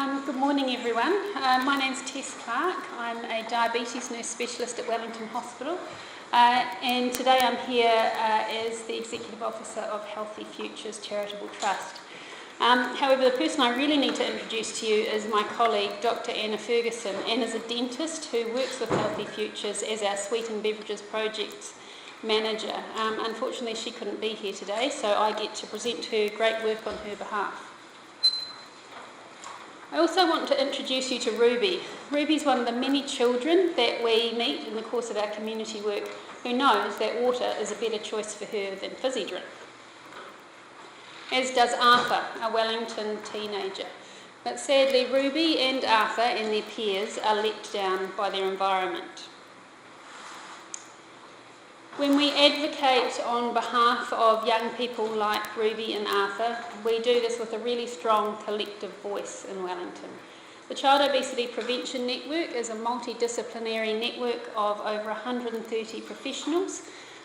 Good morning everyone. My name's Tess Clarke. I'm a diabetes nurse specialist at Wellington Hospital and today I'm here as the Executive Officer of Healthy Futures Charitable Trust. However, the person I really need to introduce to you is my colleague Dr. Anna Ferguson. Anna's a dentist who works with Healthy Futures as our Sweet and Beverages Projects Manager. Unfortunately she couldn't be here today, so I get to present her great work on her behalf. I also want to introduce you to Ruby. Ruby's one of the many children that we meet in the course of our community work who knows that water is a better choice for her than fizzy drink. As does Arthur, a Wellington teenager. But sadly, Ruby and Arthur and their peers are let down by their environment. When we advocate on behalf of young people like Ruby and Arthur, we do this with a really strong collective voice in Wellington. The Child Obesity Prevention Network is a multidisciplinary network of over 130 professionals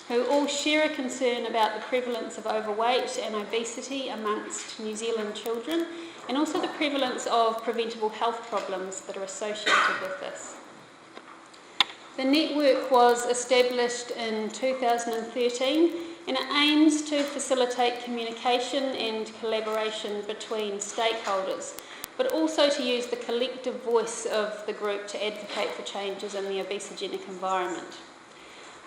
who all share a concern about the prevalence of overweight and obesity amongst New Zealand children, and also the prevalence of preventable health problems that are associated with this. The network was established in 2013 and it aims to facilitate communication and collaboration between stakeholders, but also to use the collective voice of the group to advocate for changes in the obesogenic environment.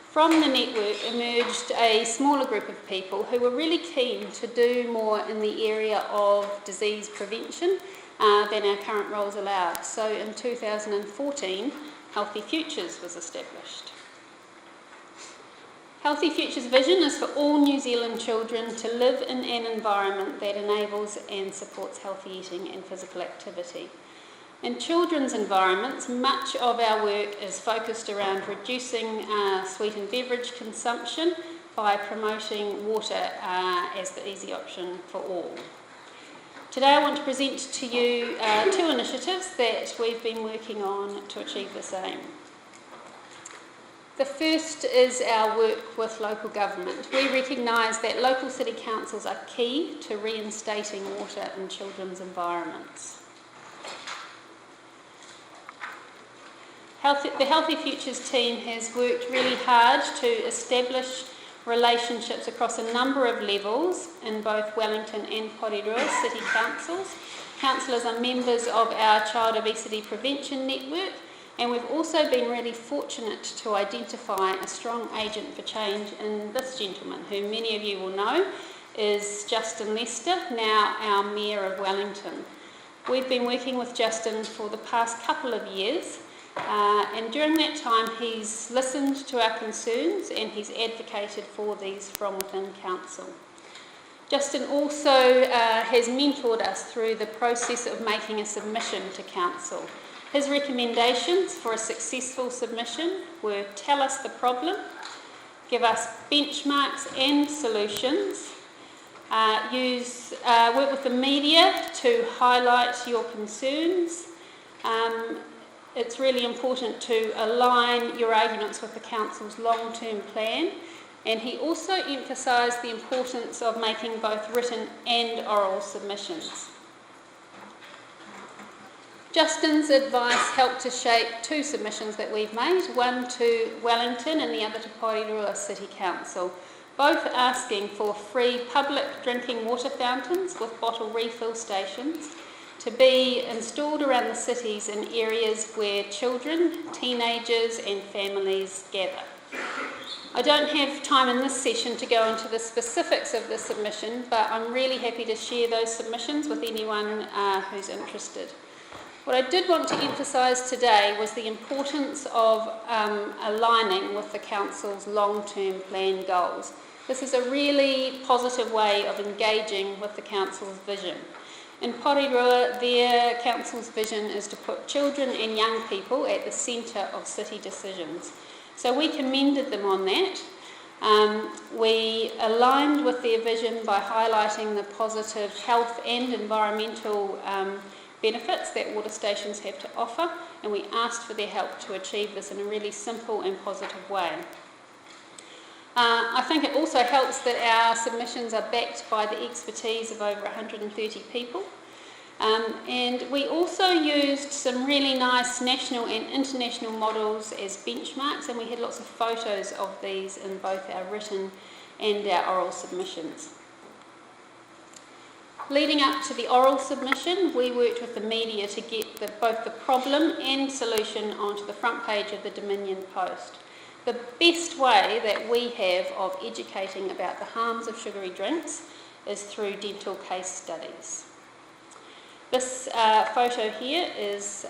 From the network emerged a smaller group of people who were really keen to do more in the area of disease prevention than our current roles allowed. So in 2014, Healthy Futures was established. Healthy Futures' vision is for all New Zealand children to live in an environment that enables and supports healthy eating and physical activity. In children's environments, much of our work is focused around reducing sweet and beverage consumption by promoting water as the easy option for all. Today I want to present to you two initiatives that we've been working on to achieve this aim. The first is our work with local government. We recognise that local city councils are key to reinstating water in children's environments. The Healthy Futures team has worked really hard to establish relationships across a number of levels in both Wellington and Porirua City Councils. Councillors are members of our Child Obesity Prevention Network, and we've also been really fortunate to identify a strong agent for change in this gentleman, who many of you will know is Justin Lester, now our Mayor of Wellington. We've been working with Justin for the past couple of years, and during that time he's listened to our concerns and he's advocated for these from within council. Justin also has mentored us through the process of making a submission to council. His recommendations for a successful submission were tell us the problem, give us benchmarks and solutions, work with the media to highlight your concerns. It's really important to align your arguments with the Council's long-term plan, and he also emphasised the importance of making both written and oral submissions. Justin's advice helped to shape two submissions that we've made, one to Wellington and the other to Porirua City Council, both asking for free public drinking water fountains with bottle refill stations to be installed around the cities in areas where children, teenagers and families gather. I don't have time in this session to go into the specifics of the submission, but I'm really happy to share those submissions with anyone who's interested. What I did want to emphasise today was the importance of aligning with the Council's long-term plan goals. This is a really positive way of engaging with the Council's vision. In Porirua, their council's vision is to put children and young people at the centre of city decisions. So we commended them on that. We aligned with their vision by highlighting the positive health and environmental benefits that water stations have to offer, and we asked for their help to achieve this in a really simple and positive way. I think it also helps that our submissions are backed by the expertise of over 130 people. And we also used some really nice national and international models as benchmarks, and we had lots of photos of these in both our written and our oral submissions. Leading up to the oral submission, we worked with the media to get both the problem and solution onto the front page of the Dominion Post. The best way that we have of educating about the harms of sugary drinks is through dental case studies. This photo here is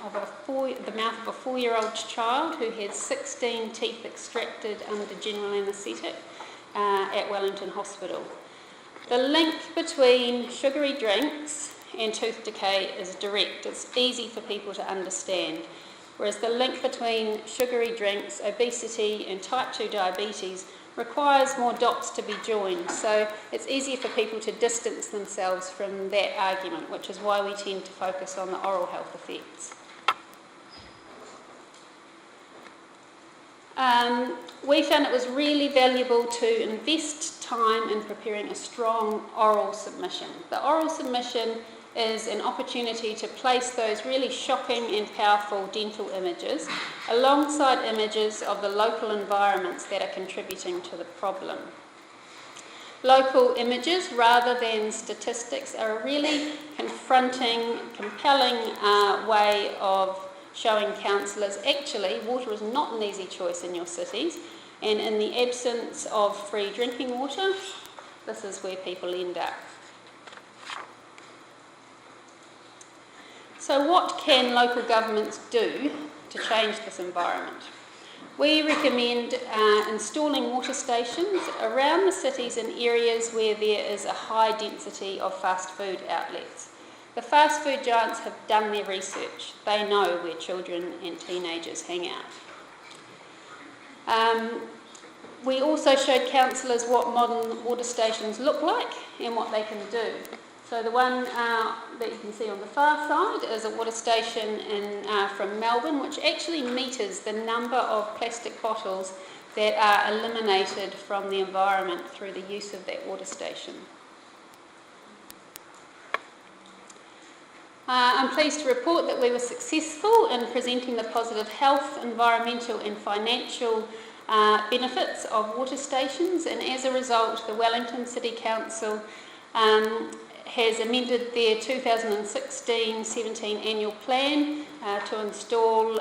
of the mouth of a 4-year-old child who had 16 teeth extracted under general anaesthetic at Wellington Hospital. The link between sugary drinks and tooth decay is direct. It's easy for people to understand. Whereas the link between sugary drinks, obesity and type 2 diabetes requires more dots to be joined. So it's easier for people to distance themselves from that argument, which is why we tend to focus on the oral health effects. We found it was really valuable to invest time in preparing a strong oral submission. The oral submission is an opportunity to place those really shocking and powerful dental images alongside images of the local environments that are contributing to the problem. Local images rather than statistics are a really confronting, compelling way of showing counsellors actually water is not an easy choice in your cities, and in the absence of free drinking water, this is where people end up. So what can local governments do to change this environment? We recommend installing water stations around the cities in areas where there is a high density of fast food outlets. The fast food giants have done their research. They know where children and teenagers hang out. We also showed counsellors what modern water stations look like and what they can do. So the one that you can see on the far side is a water station from Melbourne, which actually meters the number of plastic bottles that are eliminated from the environment through the use of that water station. I'm pleased to report that we were successful in presenting the positive health, environmental and financial benefits of water stations, and as a result the Wellington City Council has amended their 2016-17 annual plan to install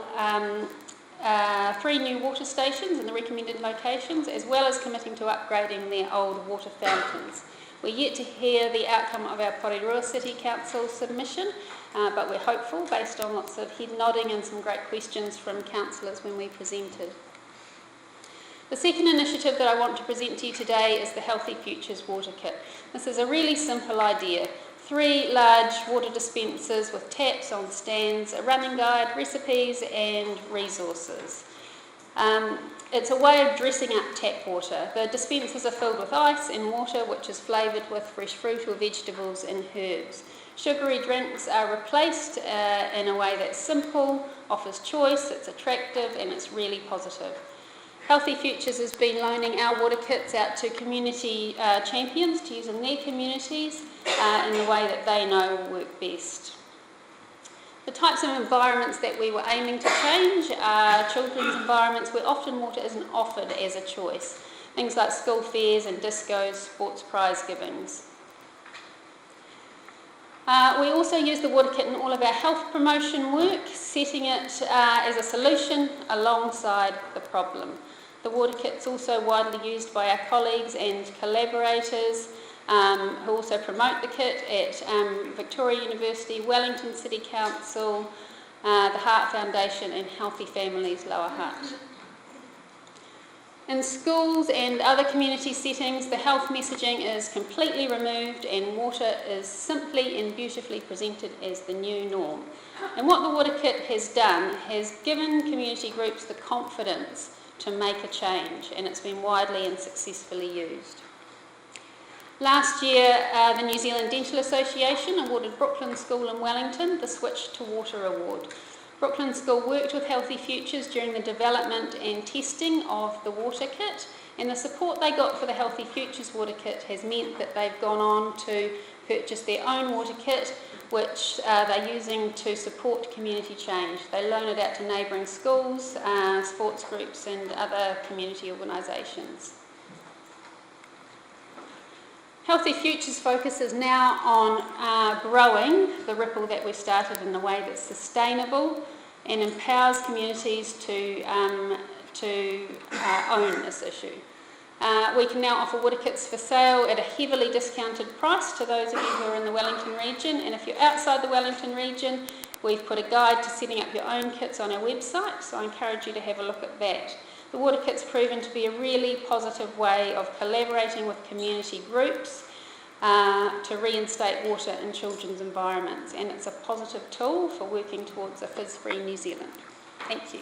3 new water stations in the recommended locations, as well as committing to upgrading their old water fountains. We're yet to hear the outcome of our Porirua City Council submission, but we're hopeful based on lots of head nodding and some great questions from councillors when we presented. The second initiative that I want to present to you today is the Healthy Futures Water Kit. This is a really simple idea. 3 large water dispensers with taps on stands, a running guide, recipes and resources. It's a way of dressing up tap water. The dispensers are filled with ice and water which is flavoured with fresh fruit or vegetables and herbs. Sugary drinks are replaced in a way that's simple, offers choice, it's attractive and it's really positive. Healthy Futures has been loaning our water kits out to community champions to use in their communities in the way that they know will work best. The types of environments that we were aiming to change are children's environments where often water isn't offered as a choice. Things like school fairs and discos, sports prize givings. We also use the water kit in all of our health promotion work, setting it as a solution alongside the problem. The water kit's also widely used by our colleagues and collaborators who also promote the kit at Victoria University, Wellington City Council, the Heart Foundation and Healthy Families Lower Hutt. In schools and other community settings, the health messaging is completely removed and water is simply and beautifully presented as the new norm. And what the water kit has done has given community groups the confidence to make a change, and it's been widely and successfully used. Last year, the New Zealand Dental Association awarded Brooklyn School in Wellington the Switch to Water Award. Brooklyn School worked with Healthy Futures during the development and testing of the water kit, and the support they got for the Healthy Futures water kit has meant that they've gone on to purchase their own water kit which they're using to support community change. They loan it out to neighbouring schools, sports groups and other community organisations. Healthy Futures focus is now on growing the ripple that we've started in a way that's sustainable and empowers communities to own this issue. We can now offer water kits for sale at a heavily discounted price to those of you who are in the Wellington region, and if you're outside the Wellington region, we've put a guide to setting up your own kits on our website, so I encourage you to have a look at that. The water kit's proven to be a really positive way of collaborating with community groups to reinstate water in children's environments, and it's a positive tool for working towards a fizz-free New Zealand. Thank you.